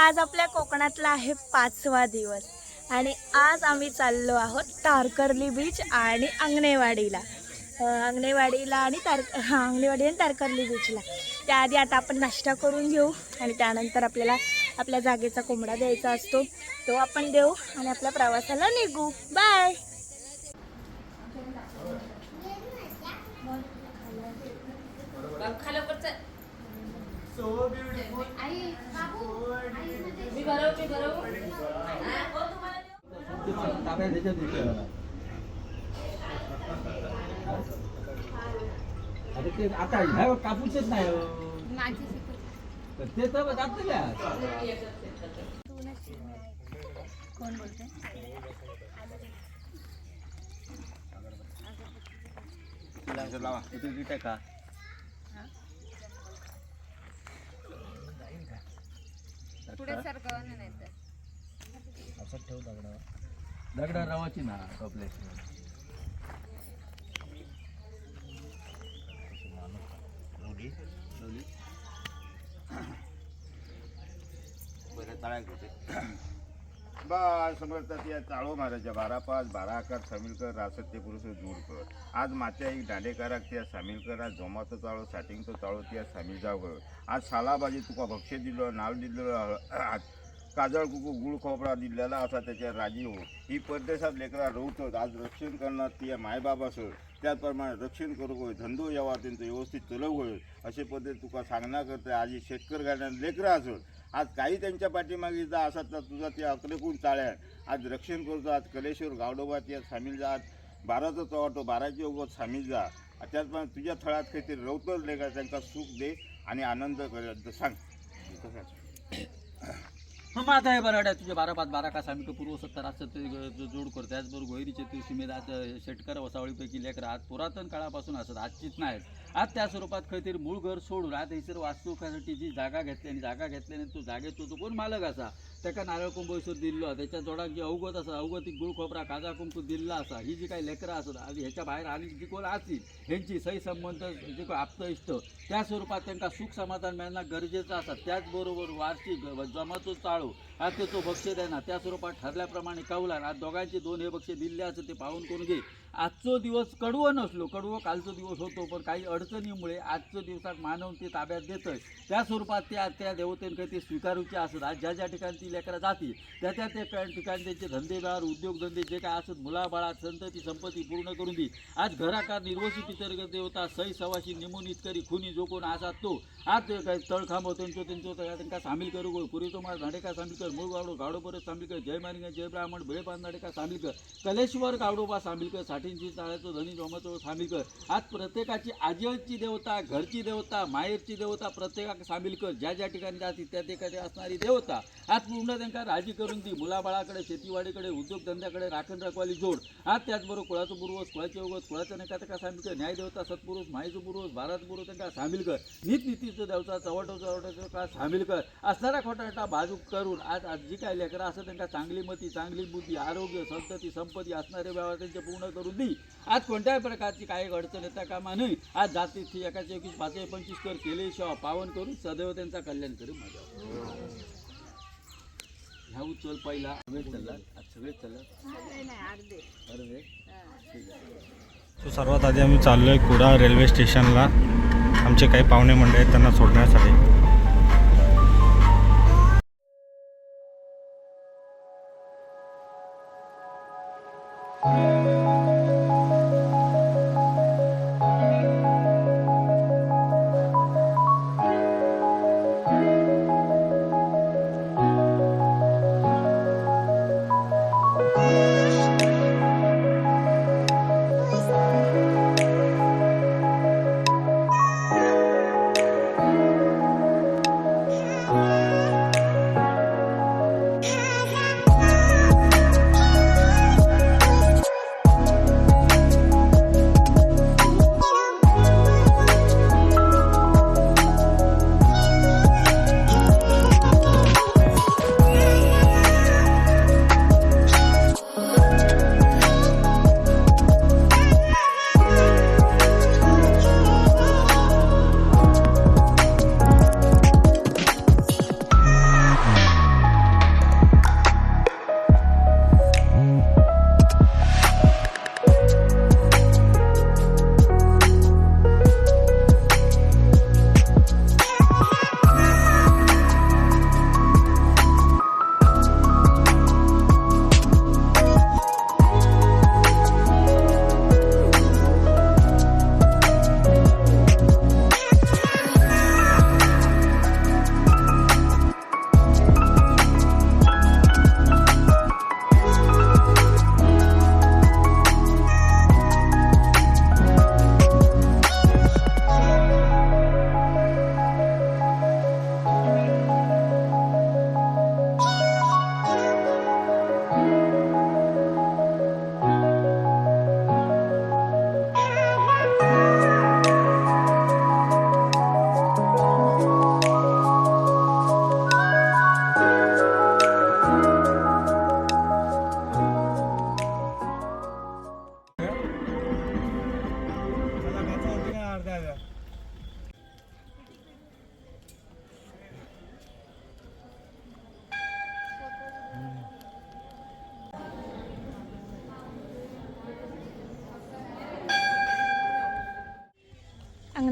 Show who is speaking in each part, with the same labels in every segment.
Speaker 1: आज आपल्या कोकणातला आहे 5वा दिवस आणि आज आम्ही चाललो आहोत तारकर्ली बीच आणि अंगणेवाडीला आणि अंगणेवाडी आणि तारकर्ली बीचला. त्याआधी आता आपण नाश्ता करून घेऊ आणि त्यानंतर आपल्याला आपल्या जागेचा कोंबडा द्यायचा असतो, तो आपण देऊ आणि आपल्या प्रवासाला निघू. बाय.
Speaker 2: आता ह्या कापूसच नाही ते तर
Speaker 1: कोण बोलते?
Speaker 2: लावा किती टाका
Speaker 3: पुढे सरकवा नाही तर
Speaker 2: असं ठेव दगडा रवाची ना टॉपलेट
Speaker 4: बा समजतात या चाळो महाराजा 12-5 12-11 सामील रासत ते पुरुष दूर कर. आज मात्या एक दांडेकाराक त्या सामील कर. आज जोमाचो चाळो साठींगचो चाळो त्या सामील जाव कर. आज सालाबाजी तुका भक्ष्य दिलो नाव दिलो काजळ कुकू गुळ खोबरा दिलेला असा त्याच्या राजी हो. ही परदेशात लेकरा रवतात. आज रक्षण करणार ती मायबाप असो त्याचप्रमाणे रक्षण करू होय. धंदो यावा त्यांचं व्यवस्थित चलव होय असे पद्धत तुका सांगणार करते. आज ही शेतकरी गाड्या लेकरं असत. आज काही त्यांच्या पाठीमागे जा असत तर तुझा ते अकलेकून चाळ्या आज रक्षण करतो. आज कलेश्वर गावडोबा त्यात सामील जा. आज 12चा चवाटो 12ची ओगत सामील जा. त्याचप्रमाणे तुझ्या थळात काहीतरी रवतच लेखा त्यांना सुख दे आणि आनंद कर सांग.
Speaker 2: मग आता हे बराड्या तुझे 12-5 12 का सामील पूर्व 70 असं ते जोड करतो. त्याचबरोबर गोयरीचे तुळशीमेध आज शेतकर वसावळीपैकी लेकर आज पुरातन काळापासून असत आजचीच नाहीत. आज त्या स्वरूपात काहीतरी मूळ घर सोडून आज हैसर वास्तुकासाठी जी जागा घेतली आणि जागा घेतल्याने तो जागेत तो कोण मालक असा त्याका नारळ कुंभेश्वर दिल्लो त्याच्या जोडाक जी अवगत असा अवगतिक गुळ खोबरा काजा कुंकू दिल्ला असा ही जी काही लेकरं असत आणि ह्याच्या बाहेर आणि जी कोण असतील ह्यांची सही संबंध जे कोण आप्त इष्ट त्या स्वरूपात त्यांना सुख समाधान मिळणं गरजेचं असतात. त्याचबरोबर वार्षिक जमातो चाळू आज तो बक्षे देणार त्या स्वरूपात ठरल्याप्रमाणे कवलार आज दोघांचे 2 हे बक्षे दिले असं ते पाहून कोण घे. आजचो दिवस कडवं नसलो कडवं कालचो दिवस होतो पण काही अडचणीमुळे आजच्या दिवसात मानव ते ताब्यात देतोय त्या स्वरूपात त्या देवतेन काही ते स्वीकारूचे असत. आज ज्या लेकरं जाती त्या ठिकाणी त्यांचे धंदेदार उद्योगधंदे जे काय असत मुलाबाळात संतती संपत्ती पूर्ण करून दी. आज घराकार निर्वसित पितर देवता सई सवाशी निमून इतकरी खुनी जो कोण असा तो आज काही तळखांब त्यांचा सामील करू पुरी तो माझा धाडेका सामील कर मूळ गावडो गावडो परत सामील कर जय मारिंगा जय ब्राह्मण बेळपान धाडेका सामील कर कलेश्वर गावडोबा सामील कर साठींची चाळ्याचो धनी जोमाचो सामील कर. आज प्रत्येकाची आजीची देवता घरची देवता माहेरची देवता प्रत्येकाक सामील कर. ज्या ठिकाणी जाती त्या ठिकाणी असणारी देवता आज पूर्ण त्यांना राजी करून दी. मुलाबाळाकडे शेतीवाडीकडे उद्योगधंद्याकडे राखण रखवाली जोड. आज त्याचबरोबर कुळाचं पूर्वज कुळाचे उगत कुळाचं नका सामील कर. न्यायदेवता सत्पुरुष माईचं पूर्वज भारत पूर्वज त्यांना सामील कर. नीतीचं देवता चवटो का सामील कर. असणारा खोटा बाजू करून आज जी काही लेकरं असं त्यांना चांगली मती चांगली बुद्धी आरोग्य संतती संपत्ती असणारे व्यवहार त्यांचे पूर्ण करून दी. आज कोणत्याही प्रकारची काही अडचण येता कामा नाही. आज जातीची 1-21 5-25 कर केले शिवा पावन करून सदैव त्यांचा कल्याण करू माझ्या ह्या उचल पहिला सगळे चालत अर्धे.
Speaker 5: सो सर्वात आधी आम्ही चाललो आहे कुडाळ रेल्वे स्टेशनला. आमचे काही पाहुणे मंडळी आहेत त्यांना सोडण्यासाठी.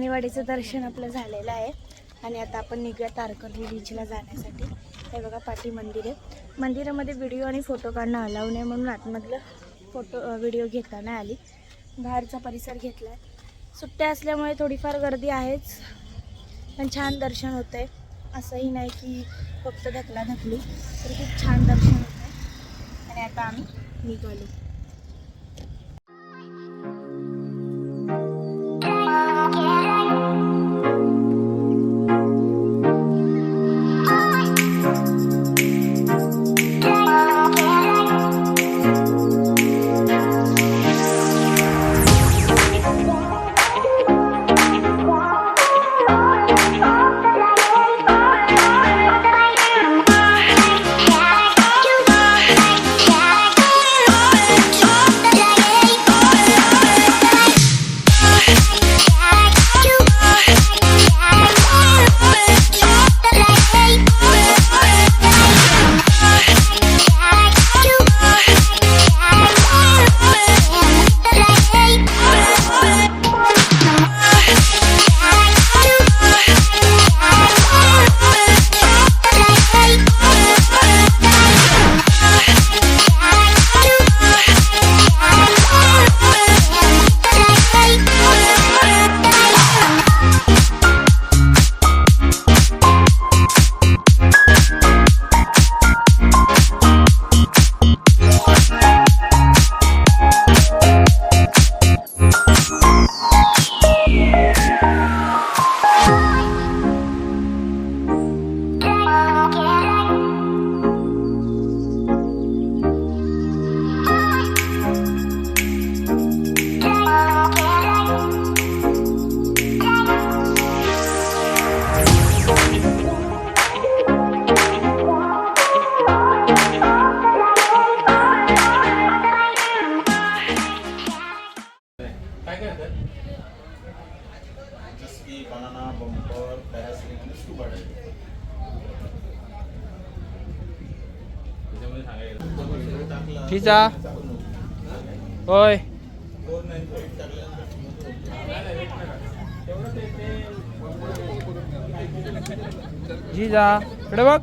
Speaker 1: अंगणेवाडीचं दर्शन आपलं झालेलं आहे आणि आता आपण निघूया तारकर्ली बीचला जाण्यासाठी. हे बघा पाठी मंदिर आहे. मंदिरामध्ये व्हिडिओ आणि फोटो काढणं अलाव नाही म्हणून आतमधलं व्हिडिओ घेता नाही आली. बाहेरचा परिसर घेतला आहे. सुट्ट्या असल्यामुळे थोडीफार गर्दी आहेच, पण छान दर्शन होतं आहे. असंही नाही की फक्त ढकलाढकली, तर खूप छान दर्शन होतं आहे. आणि आता आम्ही निघालो.
Speaker 6: पिझ्झा होय पिझ्झा इकडे बघ.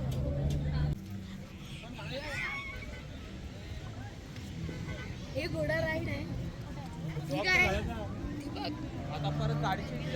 Speaker 1: हे घोडा राईड आहे. ठीक आहे.
Speaker 6: आता परत गाडीची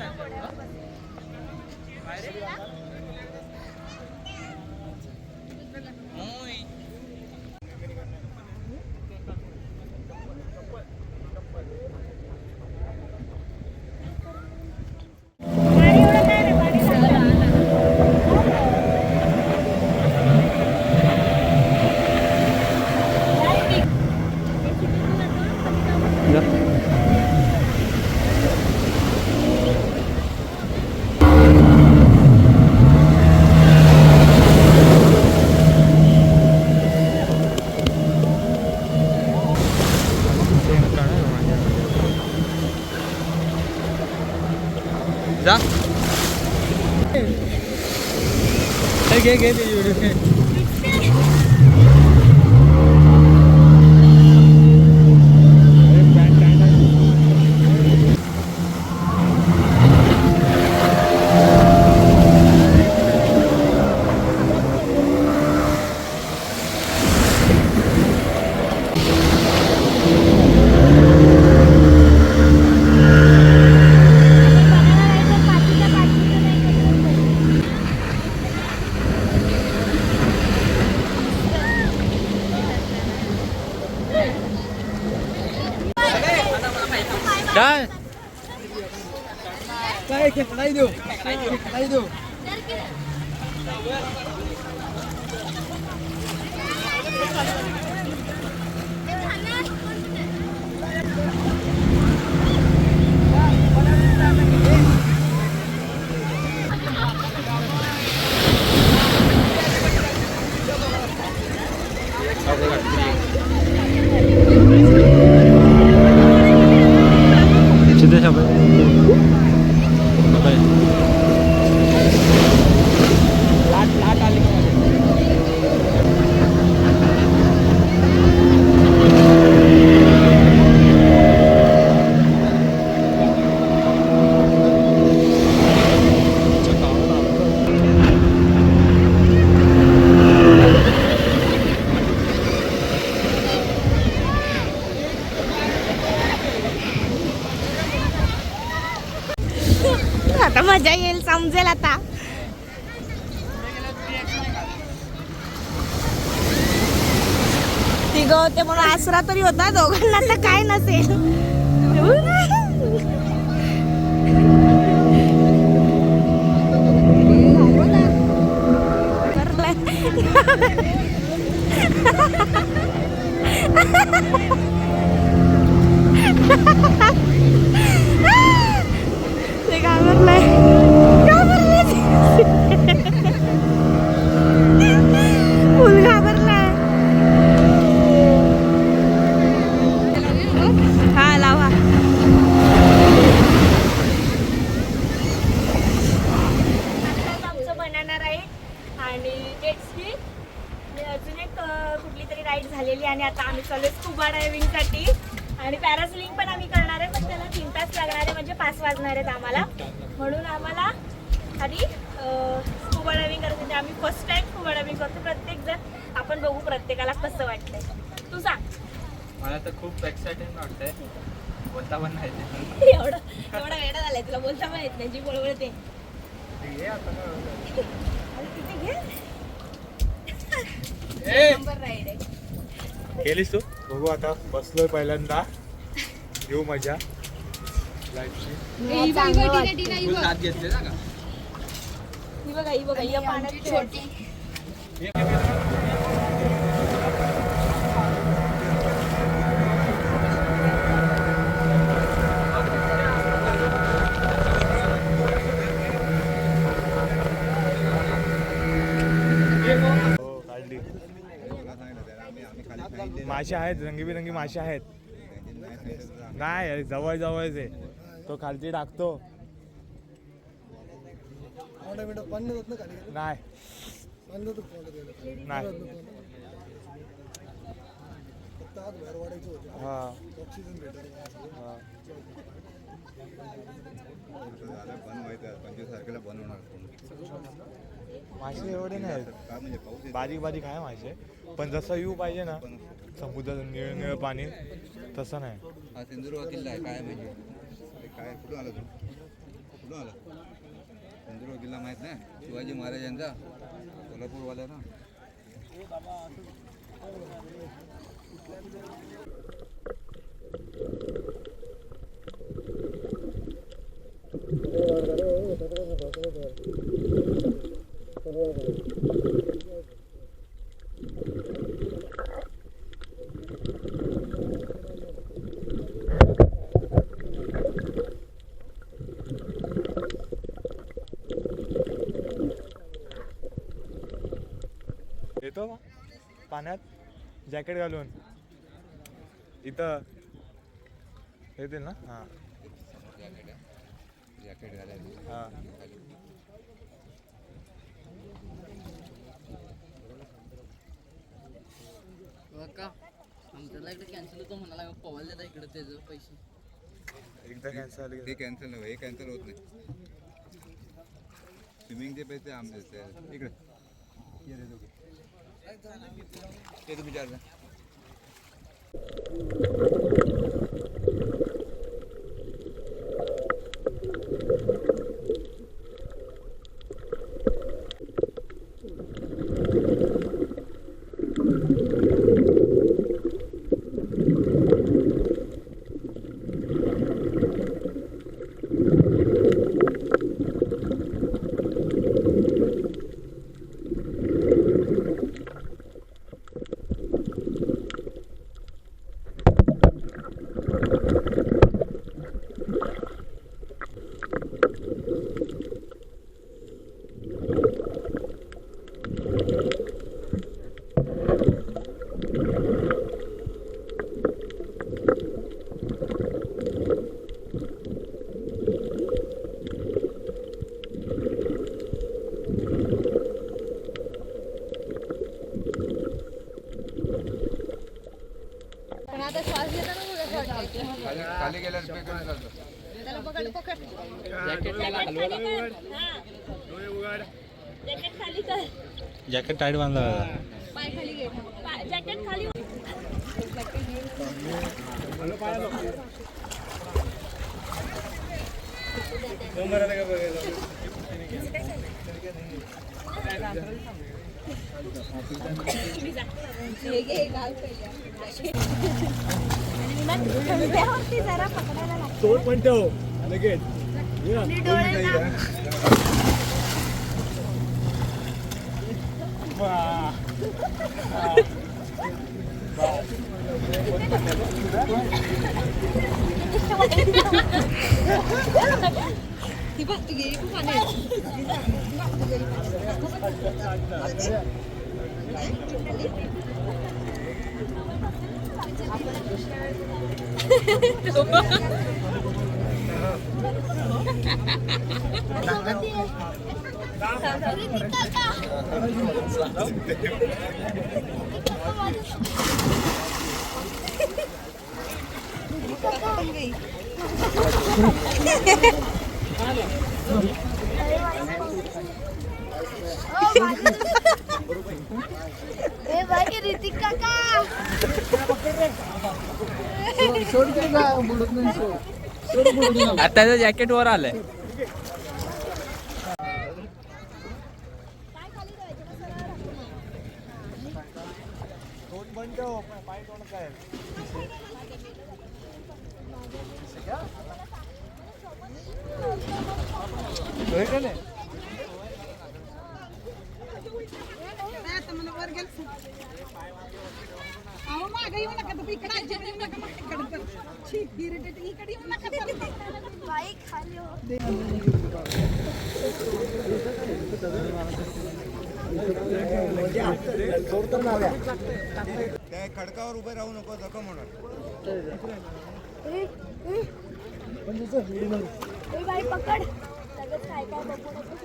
Speaker 6: जा घे घे ते व्हिडिओ. काय काय खेकडाई देऊ खेकडाई देऊ. सिद्धेश लाट लाट आली.
Speaker 1: समजेल आता. तिघं होते म्हणून आसरा तरी होता, दोघांना तर काय नसेल. ते घाबरलाय. फुल घाबरलाय. हा लावा. आमचं बनाना राईड आणि जेट स्की आणि अजून एक कुठली तरी राईड झालेली आणि आता आम्ही चालू स्कुबा डायव्हिंगसाठी आणि पॅरासिलिंग पण आम्ही करणार आहे, पण त्याला 3 तास लागणार आहे, म्हणजे 5 वाजणार आहेत आम्हाला. म्हणून आम्हाला आधी स्कुबा डायव्हिंग करायचं. म्हणजे आम्ही फर्स्ट टाइम स्कुबा डायव्हिंग करतो प्रत्येक जण. आपण बघू प्रत्येकाला कसं वाटतंय. तू सांग.
Speaker 6: मला तर खूप एक्साइटेड वाटतंय, बोलता पण नाही.
Speaker 1: एवढा वेळा झालाय तुला, बोलता पण येत नाही, जी बोलवते नंबर राईड आहे.
Speaker 5: केलीस तू? बघू आता, बसलोय पहिल्यांदा, घेऊ मजा लाईफची.
Speaker 6: फुल दात घेतले ना का?
Speaker 1: ही बघा या पाण्यात छोटी.
Speaker 5: मासे आहेत, रंगीबिरंगी मासे आहेत. नाही जवळ जवळच आहे, तो खालती टाकतो. नाही नाही हा मासे एवढे नाहीत, बारीक बारीक आहे मासे, पण जसं येऊ पाहिजे ना समुद्रात निळ निळ पाणी तसं नाही.
Speaker 7: हा सिंधुदुर्ग किल्ला आहे. काय म्हणजे काय कुठून आला तू? कुठून आला? सिंधुदुर्ग किल्ला माहीत नाही? शिवाजी महाराजांचा, कोल्हापूरवाला ना.
Speaker 5: येतो का पाण्यात जॅकेट घालून? इथं येतील ना? हां
Speaker 7: जॅकेट घालायचं.
Speaker 5: हां
Speaker 8: का आमच्याला इकडे कॅन्सल होतो म्हणाला, पवायला देता इकडे त्याचं पैसे.
Speaker 5: एकदा कॅन्सल झाले
Speaker 7: हे कॅन्सल नव्हे, हे कॅन्सल होत नाही. स्विमिंगचे पैसे आमचे इकडे ते तुम्ही विचारलं. खाली गेल्यावर पे करून चालतं.
Speaker 5: जॅकेट टाईट बांधला.
Speaker 1: जॅकेट खाली त्यावरती जरा पकडायला लागतं. आणि डोळे ना. ए भाई ऋतिक काका
Speaker 6: आता त्याचं जॅकेट वर आलंय.
Speaker 1: बाई खाली हो.
Speaker 7: त्या खडकावर उभे राहू नको जखम होणार.
Speaker 1: ए बाई पकड लगेच काय काय बघू नको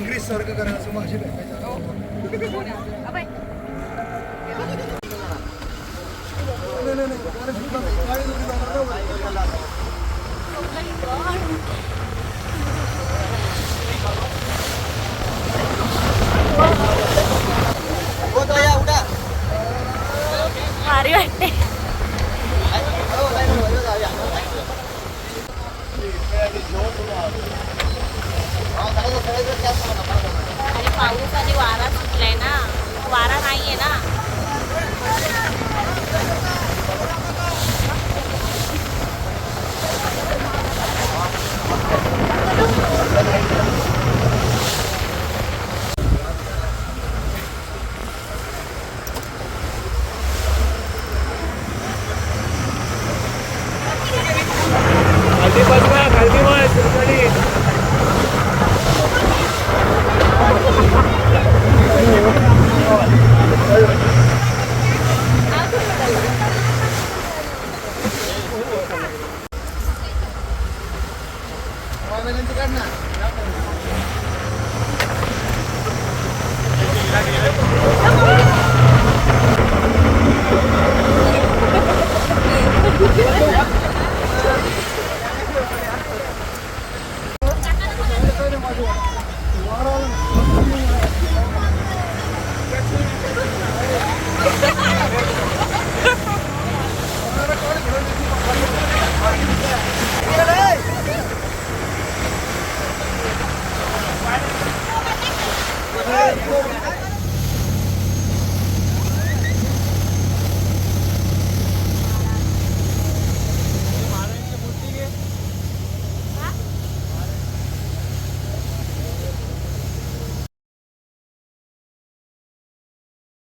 Speaker 7: ग्रीस सारखं करायचं मासे
Speaker 1: भारी वाटते. आणि पाऊस आणि वारा सुटलाय ना, वारा नाहीये ना.
Speaker 7: काढ ना.